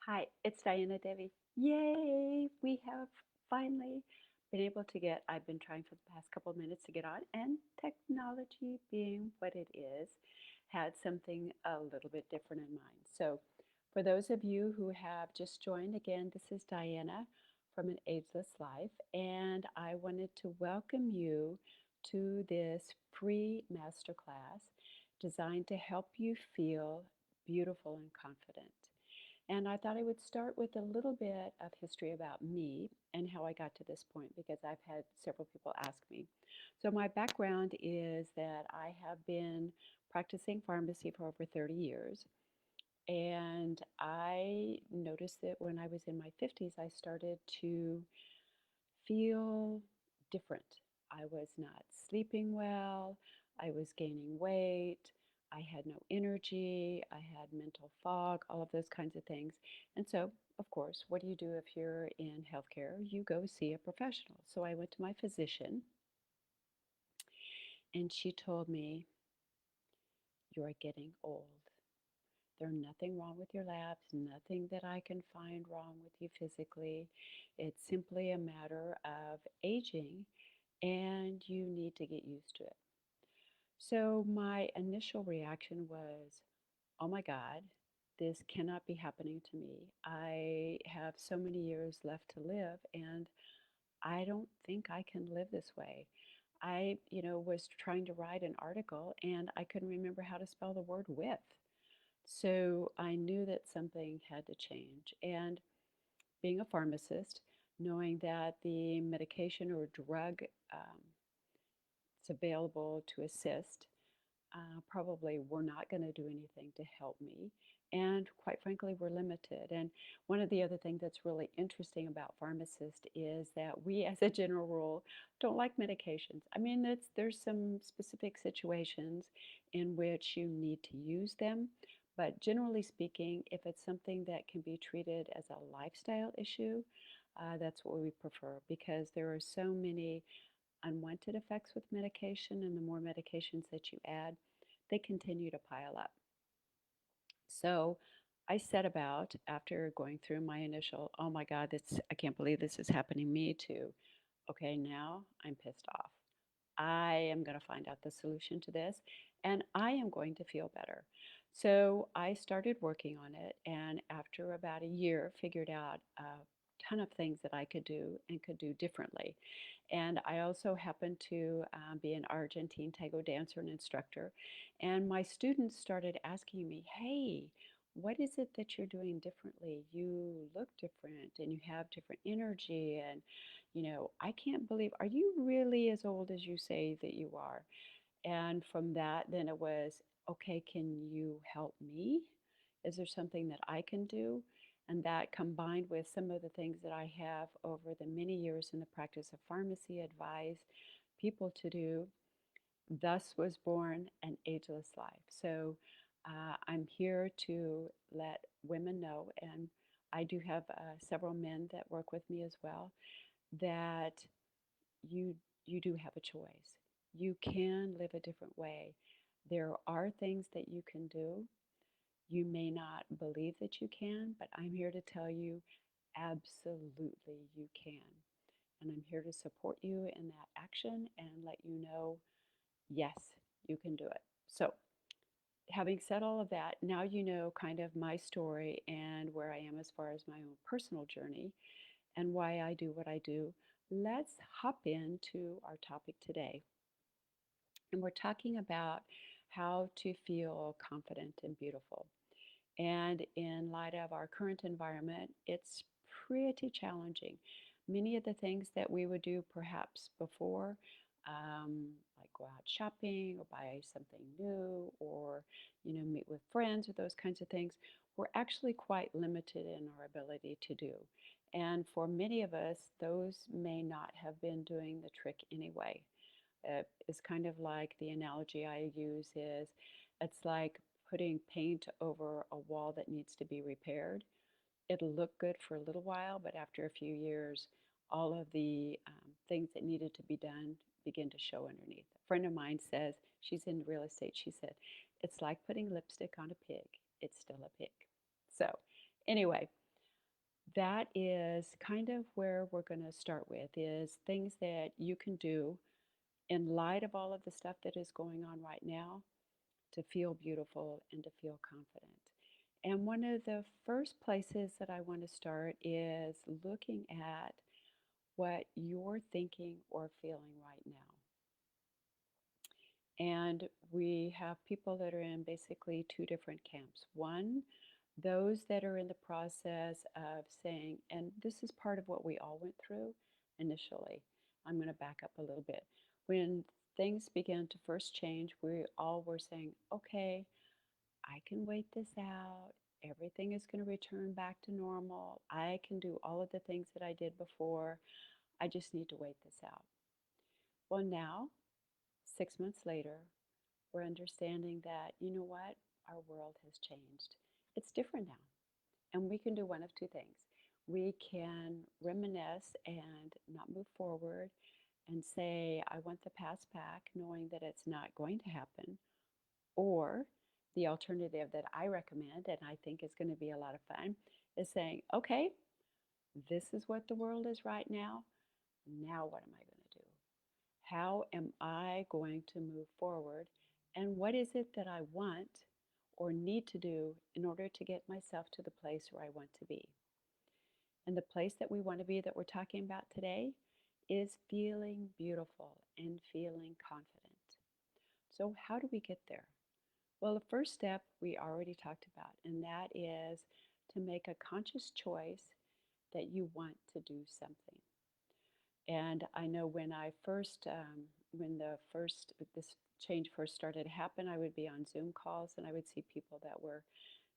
Hi, it's Diana Devi. Yay! We have finally been able to get, I've been trying for the past couple of minutes to get on, and technology being what it is, had something a little bit different in mind. So, for those of you who have just joined, again, this is Diana from An Ageless Life, and I wanted to welcome you to this free masterclass designed to help you feel beautiful and confident. And I thought I would start with a little bit of history about me and how I got to this point because I've had several people ask me. So, my background is that I have been practicing pharmacy for over 30 years. And I noticed that when I was in my 50s, I started to feel different. I was not sleeping well. I was gaining weight. I had no energy. I had mental fog, all of those kinds of things. And so, of course, what do you do if you're in healthcare? You go see a professional. So I went to my physician and she told me, "You're getting old. There's nothing wrong with your labs, nothing that I can find wrong with you physically. It's simply a matter of aging and you need to get used to it." So my initial reaction was, oh my God, this cannot be happening to me. I have so many years left to live, and I don't think I can live this way. I was trying to write an article and I couldn't remember how to spell the word with. So I knew that something had to change. And being a pharmacist, knowing that the medication or drug um, it's available to assist probably were not going to do anything to help me. And quite frankly, we're limited. And one of the other things that's really interesting about pharmacists is that we, as a general rule, don't like medications. I mean, there's some specific situations in which you need to use them. But generally speaking, if it's something that can be treated as a lifestyle issue, that's what we prefer because there are so many unwanted effects with medication, and the more medications that you add, they continue to pile up. So I set about, after going through my initial, oh my God, I can't believe this is happening to me, to, okay, now I'm pissed off. I am going to find out the solution to this and I am going to feel better. So I started working on it, and after about a year, figured out a ton of things that I could do and could do differently. And I also happen to be an Argentine tango dancer and instructor. And my students started asking me, hey, what is it that you're doing differently? You look different and you have different energy. And, I can't believe, are you really as old as you say that you are? And from that, then it was, okay, can you help me? Is there something that I can do? And that combined with some of the things that I have over the many years in the practice of pharmacy advise people to do, thus was born An Ageless Life. So I'm here to let women know, and I do have several men that work with me as well, that you you do have a choice. You can live a different way. There are things that you can do. You may not believe that you can, but I'm here to tell you absolutely you can. And I'm here to support you in that action and let you know, yes, you can do it. So, having said all of that, now you know kind of my story and where I am as far as my own personal journey and why I do what I do. Let's hop into our topic today. And we're talking about how to feel confident and beautiful. And in light of our current environment, it's pretty challenging. Many of the things that we would do perhaps before, like go out shopping or buy something new or, meet with friends or those kinds of things, we're actually quite limited in our ability to do. And for many of us, those may not have been doing the trick anyway. It's kind of like the analogy I use is it's like putting paint over a wall that needs to be repaired. It'll look good for a little while, but after a few years, all of the things that needed to be done begin to show underneath. A friend of mine says, she's in real estate, she said, it's like putting lipstick on a pig. It's still a pig. So, anyway, that is kind of where we're going to start with, is things that you can do in light of all of the stuff that is going on right now to feel beautiful and to feel confident. And one of the first places that I want to start is looking at what you're thinking or feeling right now. And we have people that are in basically two different camps. One, those that are in the process of saying, and this is part of what we all went through initially. I'm going to back up a little bit. When things began to first change, we all were saying, okay, I can wait this out. Everything is going to return back to normal. I can do all of the things that I did before. I just need to wait this out. Well, now, 6 months later, we're understanding that, you know what, our world has changed. It's different now. And we can do one of two things. We can reminisce and not move forward and say, I want the past back, knowing that it's not going to happen. Or the alternative that I recommend, and I think is going to be a lot of fun, is saying, okay, this is what the world is right now. Now, what am I going to do? How am I going to move forward? And what is it that I want or need to do in order to get myself to the place where I want to be? And the place that we want to be that we're talking about today is feeling beautiful and feeling confident. So, how do we get there? Well, the first step we already talked about, and that is to make a conscious choice that you want to do something. And I know when this change first started to happen, I would be on Zoom calls and I would see people that were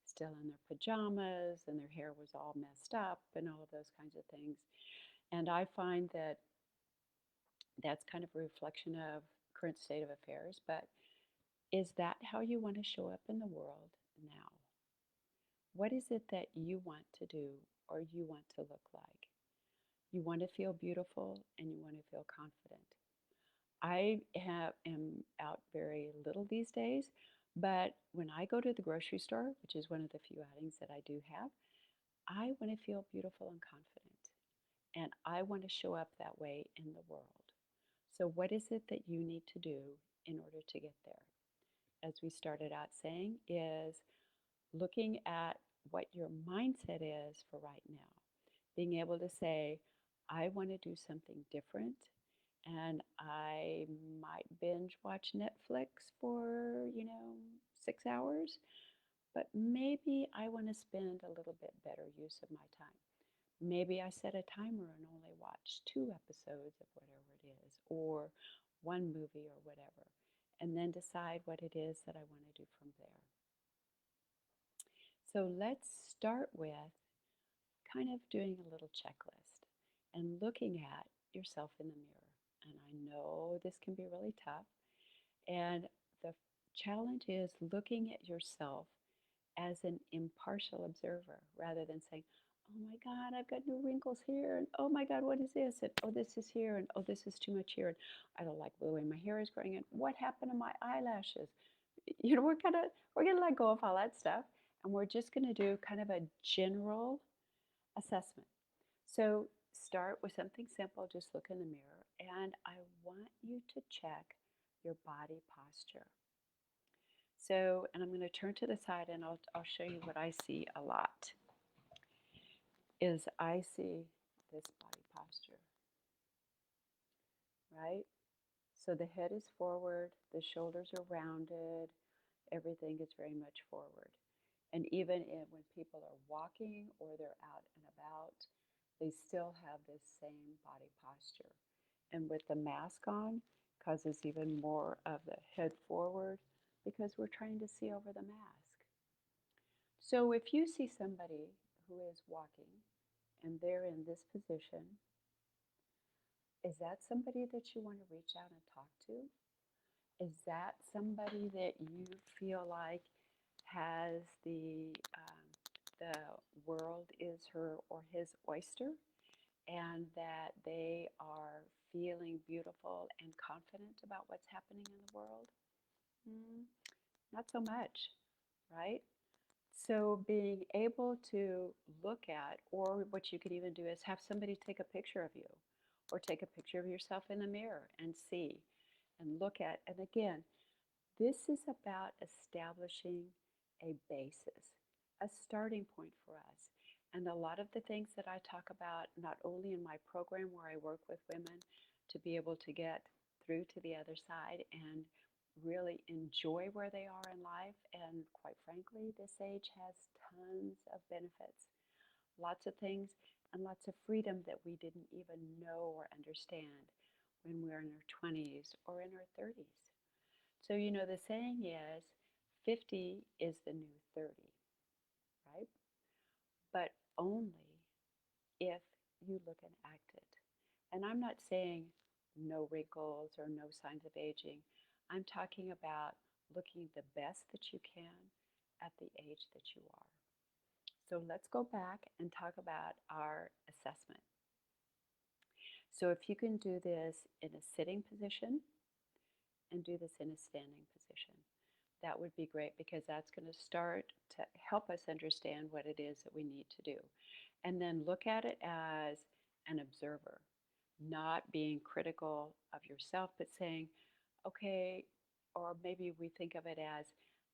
still in their pajamas and their hair was all messed up and all of those kinds of things. And I find that that's kind of a reflection of current state of affairs. But is that how you want to show up in the world now? What is it that you want to do or you want to look like? You want to feel beautiful and you want to feel confident. Am out very little these days, but when I go to the grocery store, which is one of the few outings that I do have, I want to feel beautiful and confident. And I want to show up that way in the world. So, what is it that you need to do in order to get there? As we started out saying, is looking at what your mindset is for right now. Being able to say, I want to do something different and I might binge watch Netflix for, 6 hours, but maybe I want to spend a little bit better use of my time. Maybe I set a timer and only watch 2 episodes of whatever it is, or one movie or whatever, and then decide what it is that I want to do from there. So let's start with kind of doing a little checklist and looking at yourself in the mirror. And I know this can be really tough. And the challenge is looking at yourself as an impartial observer rather than saying, oh my God, I've got new wrinkles here. And oh my God, what is this? And oh, this is here. And oh, this is too much here. And I don't like the way my hair is growing. And what happened to my eyelashes? We're gonna let go of all that stuff. And we're just gonna do kind of a general assessment. So start with something simple, just look in the mirror, and I want you to check your body posture. So, and I'm going to turn to the side and I'll show you what I see a lot is I see this body posture, right? So the head is forward, the shoulders are rounded, everything is very much forward. And even when people are walking or they're out and about, they still have this same body posture. And with the mask on, causes even more of the head forward because we're trying to see over the mask. So if you see somebody who is walking and they're in this position, is that somebody that you want to reach out and talk to? Is that somebody that you feel like has the world is her or his oyster, and that they are feeling beautiful and confident about what's happening in the world? Mm, not so much, right? So being able to look at, or what you could even do is have somebody take a picture of you, or take a picture of yourself in the mirror and see and look at. And again, this is about establishing a basis, a starting point for us. And a lot of the things that I talk about, not only in my program where I work with women to be able to get through to the other side and really enjoy where they are in life. And quite frankly, this age has tons of benefits, lots of things, and lots of freedom that we didn't even know or understand when we were in our 20s or in our 30s. So, the saying is 50 is the new 30, right? But only if you look and act it. And I'm not saying no wrinkles or no signs of aging. I'm talking about looking the best that you can at the age that you are. So let's go back and talk about our assessment. So if you can do this in a sitting position and do this in a standing position, that would be great, because that's going to start to help us understand what it is that we need to do. And then look at it as an observer, not being critical of yourself, but saying, okay, or maybe we think of it as,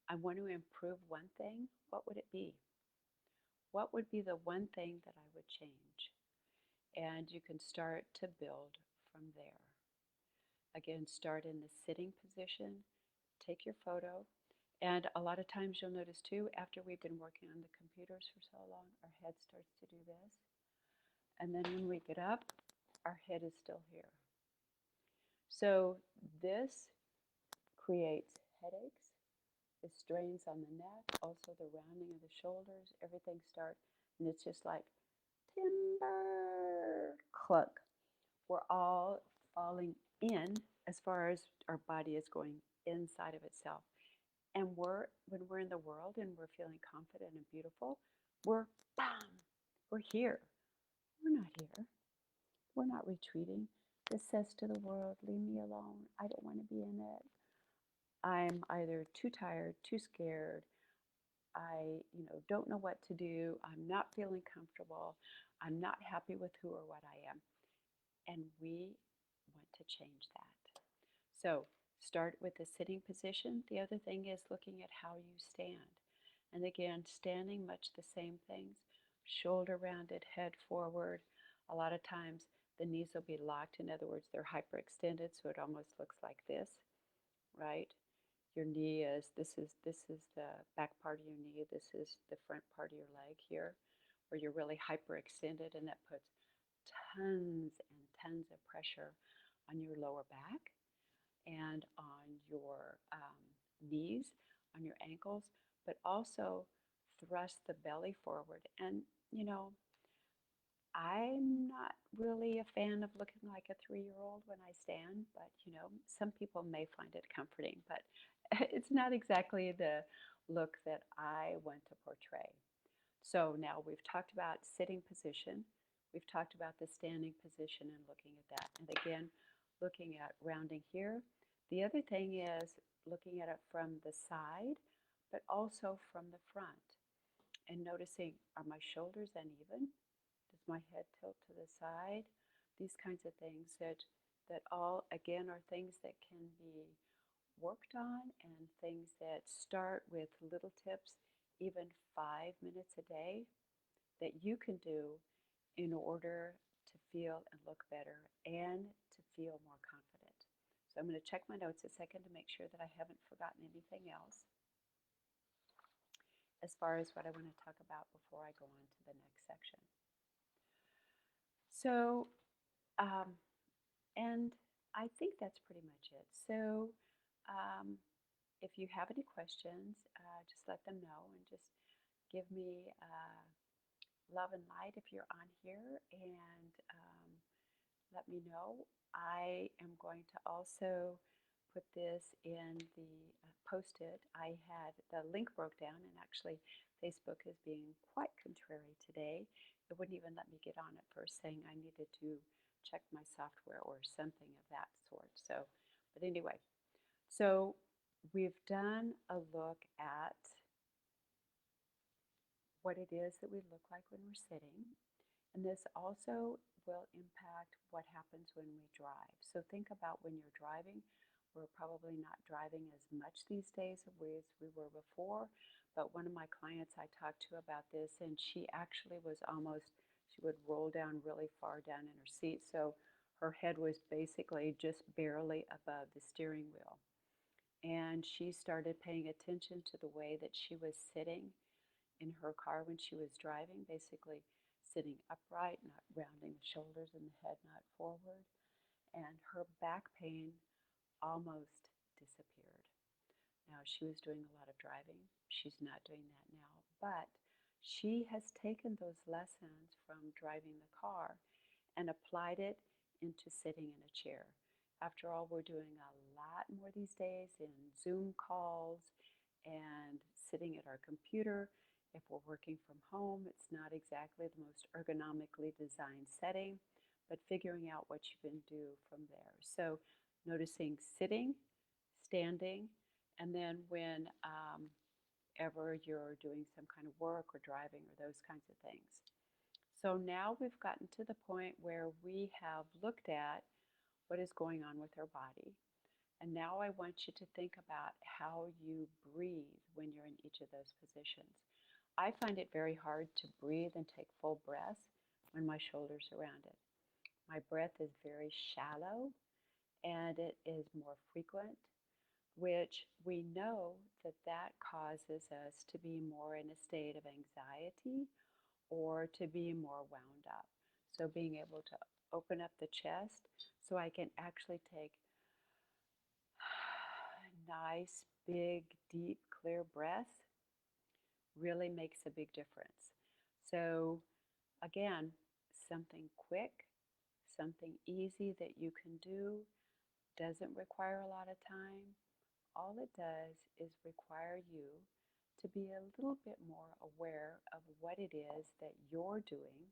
I want to improve one thing. What would it be? What would be the one thing that I would change? And you can start to build from there. Again, start in the sitting position, take your photo. And a lot of times you'll notice too, after we've been working on the computers for so long, our head starts to do this. And then when we get up, our head is still here. So this creates headaches, the strains on the neck, also the rounding of the shoulders, everything starts, and it's just like timber, clunk. We're all falling in as far as our body is going inside of itself. And when we're in the world and we're feeling confident and beautiful, we're bam, we're here. We're not here. We're not retreating. This says to the world, leave me alone. I don't want to be in it. I'm either too tired, too scared. I don't know what to do. I'm not feeling comfortable. I'm not happy with who or what I am. And we want to change that. So start with the sitting position. The other thing is looking at how you stand. And again, standing, much the same things. Shoulder rounded, head forward. A lot of times the knees will be locked. In other words, they're hyperextended, so it almost looks like this, right? Your knee this is the back part of your knee. This is the front part of your leg here, where you're really hyperextended, and that puts tons and tons of pressure on your lower back and on your knees, on your ankles, but also thrust the belly forward. And, I'm not really a fan of looking like a 3-year-old when I stand, but, some people may find it comforting, but it's not exactly the look that I want to portray. So now we've talked about sitting position. We've talked about the standing position and looking at that. And again, looking at rounding here. The other thing is looking at it from the side, but also from the front. And noticing, are my shoulders uneven? Does my head tilt to the side? These kinds of things that all, again, are things that can be worked on, and things that start with little tips, even 5 minutes a day, that you can do in order to feel and look better and to feel more confident. So I'm going to check my notes a second to make sure that I haven't forgotten anything else as far as what I want to talk about before I go on to the next section. So, and I think that's pretty much it. So, um, if you have any questions, just let them know, and just give me love and light if you're on here, and let me know. I am going to also put this in the post-it. I had the link broke down, and actually Facebook is being quite contrary today. It wouldn't even let me get on at first, saying I needed to check my software or something of that sort. So, but anyway, so we've done a look at what it is that we look like when we're sitting. And this also will impact what happens when we drive. So think about when you're driving. We're probably not driving as much these days as we were before. But one of my clients I talked to about this, and she actually was almost, she would roll down really far down in her seat. So her head was basically just barely above the steering wheel. And she started paying attention to the way that she was sitting in her car when she was driving, basically sitting upright, not rounding the shoulders and the head not forward. And her back pain almost disappeared. Now, she was doing a lot of driving. She's not doing that now, but she has taken those lessons from driving the car and applied it into sitting in a chair. After all, we're doing a lot more these days in Zoom calls and sitting at our computer. If we're working from home, it's not exactly the most ergonomically designed setting, but figuring out what you can do from there. So noticing sitting, standing, and then when ever you're doing some kind of work or driving or those kinds of things. So now we've gotten to the point where we have looked at what is going on with our body. And now I want you to think about how you breathe when you're in each of those positions. I find it very hard to breathe and take full breaths when my shoulders are rounded. My breath is very shallow and it is more frequent, which we know that that causes us to be more in a state of anxiety or to be more wound up. So being able to open up the chest so I can actually take nice, big, deep, clear breaths really makes a big difference. So again, something quick, something easy that you can do, doesn't require a lot of time. All it does is require you to be a little bit more aware of what it is that you're doing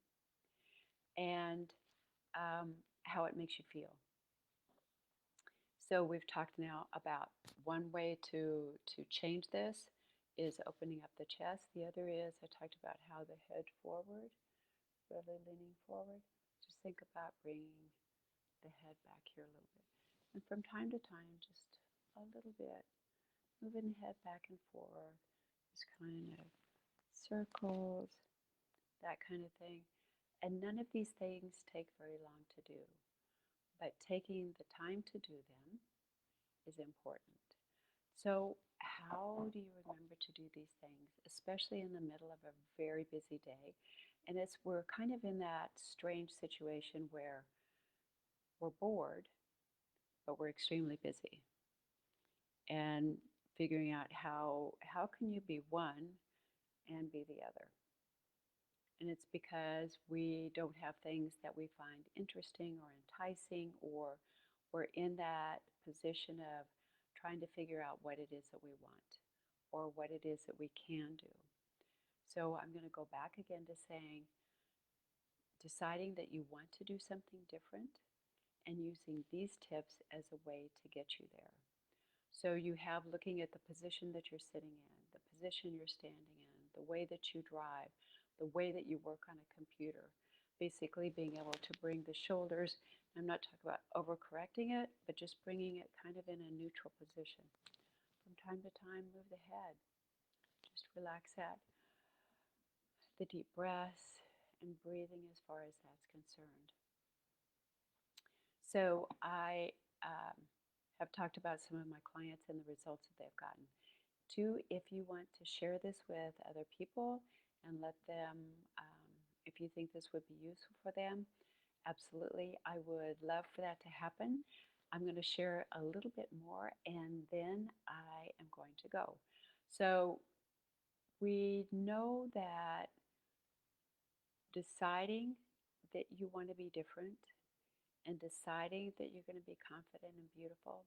and how it makes you feel. So we've talked now about one way to change this is opening up the chest. The other is I talked about how the head forward, really leaning forward. Just think about bringing the head back here a little bit. And from time to time, just a little bit, moving the head back and forth, just kind of circles, that kind of thing. And none of these things take very long to do, but taking the time to do them is important. So, how do you remember to do these things, especially in the middle of a very busy day? And we're kind of in that strange situation where we're bored, but we're extremely busy. And figuring out how can you be one and be the other. And it's because we don't have things that we find interesting or enticing, or we're in that position of trying to figure out what it is that we want or what it is that we can do. So I'm going to go back again to saying deciding that you want to do something different and using these tips as a way to get you there. So you have looking at the position that you're sitting in, the position you're standing in, the way that you drive, the way that you work on a computer. Basically being able to bring the shoulders, I'm not talking about overcorrecting it, but just bringing it kind of in a neutral position. From time to time, move the head. Just relax that, the deep breaths, and breathing as far as that's concerned. So I have talked about some of my clients and the results that they've gotten. Two, if you want to share this with other people and let them, if you think this would be useful for them, absolutely, I would love for that to happen. I'm going to share a little bit more and then I am going to go. So we know that deciding that you want to be different and deciding that you're going to be confident and beautiful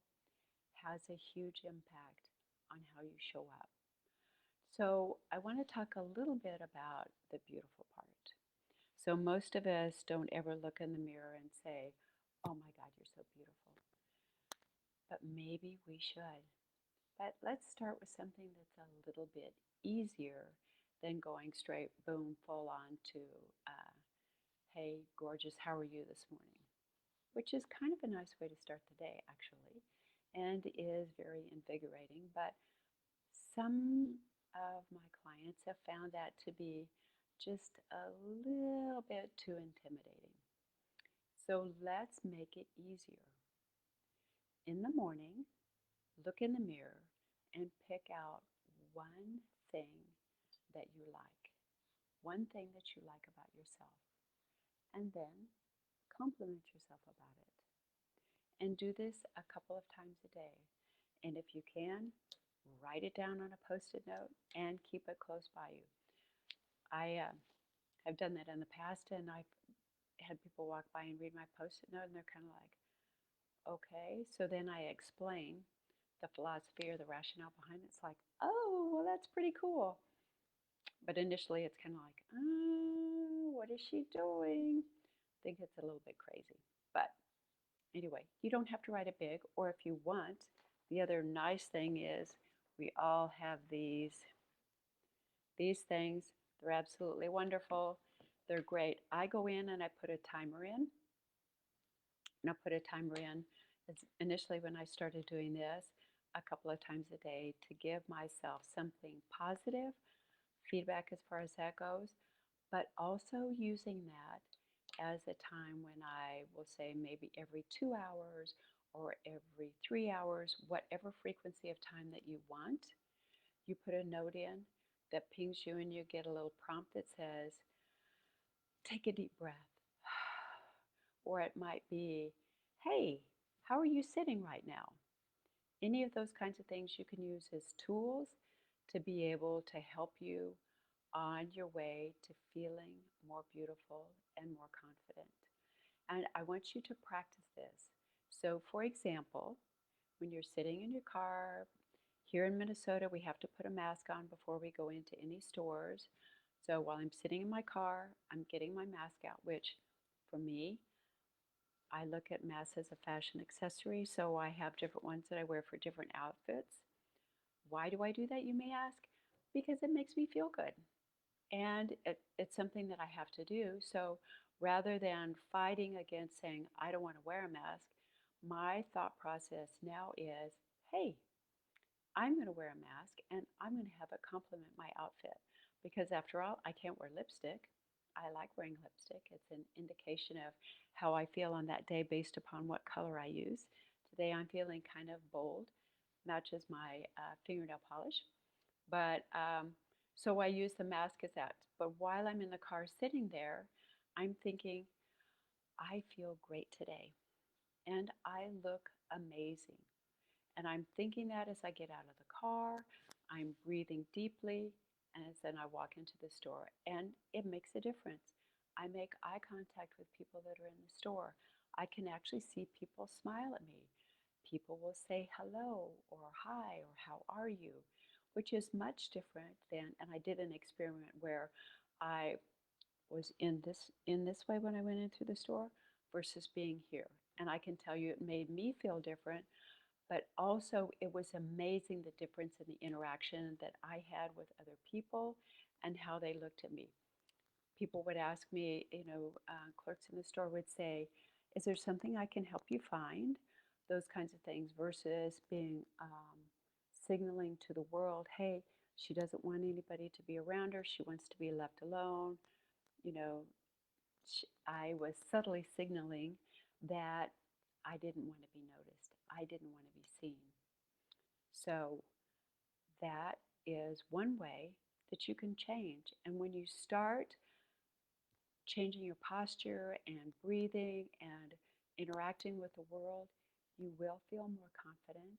has a huge impact on how you show up. So I want to talk a little bit about the beautiful part. So most of us don't ever look in the mirror and say, oh my God, you're so beautiful. But maybe we should. But let's start with something that's a little bit easier than going straight, boom, full on to, hey, gorgeous, how are you this morning? Which is kind of a nice way to start the day, actually, and is very invigorating. But some of my clients have found that to be just a little bit too intimidating. So let's make it easier. In the morning, look in the mirror and pick out one thing that you like, one thing that you like about yourself, and then compliment yourself about it. And do this a couple of times a day. And if you can, write it down on a post-it note and keep it close by you. I have done that in the past, and I've had people walk by and read my post-it note, and they're kind of like, okay. So then I explain the philosophy or the rationale behind it. It's like, oh, well, that's pretty cool. But initially, it's kind of like, oh, what is she doing? I think it's a little bit crazy. But anyway, you don't have to write it big, or if you want, the other nice thing is we all have these things. They're absolutely wonderful. They're great. I go in and I put a timer in. And I put a timer in. It's initially when I started doing this a couple of times a day to give myself something positive, feedback as far as that goes, but also using that as a time when I will say maybe every 2 hours or every 3 hours, whatever frequency of time that you want, you put a note in that pings you and you get a little prompt that says, take a deep breath. Or it might be, hey, how are you sitting right now? Any of those kinds of things you can use as tools to be able to help you on your way to feeling more beautiful and more confident. And I want you to practice this. So, for example, when you're sitting in your car, here in Minnesota, we have to put a mask on before we go into any stores. So, while I'm sitting in my car, I'm getting my mask out, which for me, I look at masks as a fashion accessory. So, I have different ones that I wear for different outfits. Why do I do that, you may ask? Because it makes me feel good. And it's something that I have to do. So rather than fighting against saying, I don't want to wear a mask, my thought process now is, hey, I'm going to wear a mask and I'm going to have it complement my outfit. Because after all, I can't wear lipstick. I like wearing lipstick. It's an indication of how I feel on that day based upon what color I use. Today I'm feeling kind of bold, matches my fingernail polish. But so I use the mask as that. But while I'm in the car sitting there, I'm thinking, I feel great today and I look amazing. And I'm thinking that as I get out of the car, I'm breathing deeply, and then I walk into the store, and it makes a difference. I make eye contact with people that are in the store. I can actually see people smile at me. People will say hello or hi or how are you, which is much different than, and I did an experiment where I was in this way when I went into the store versus being here. And I can tell you it made me feel different, but also it was amazing the difference in the interaction that I had with other people and how they looked at me. People would ask me, clerks in the store would say, is there something I can help you find? Those kinds of things versus being signaling to the world, hey, she doesn't want anybody to be around her. She wants to be left alone. You know, I was subtly signaling that I didn't want to be noticed. I didn't want to be seen. So that is one way that you can change. And when you start changing your posture and breathing and interacting with the world, you will feel more confident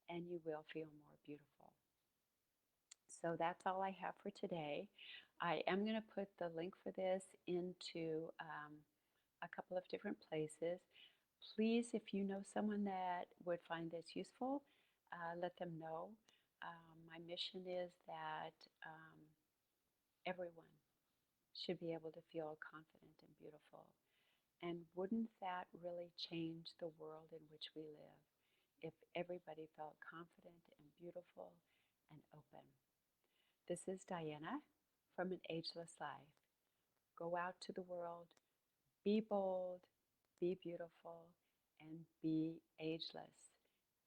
and you will feel more beautiful. So that's all I have for today. I am going to put the link for this into a couple of different places. Please, if you know someone that would find this useful, let them know. My mission is that everyone should be able to feel confident and beautiful. And wouldn't that really change the world in which we live if everybody felt confident and beautiful and open? This is Diana from an ageless life. Go out to the world, be bold, be beautiful, and be ageless.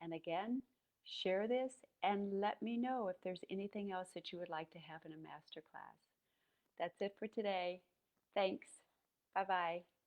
And again, share this and let me know if there's anything else that you would like to have in a masterclass. That's it for today. Thanks. Bye bye.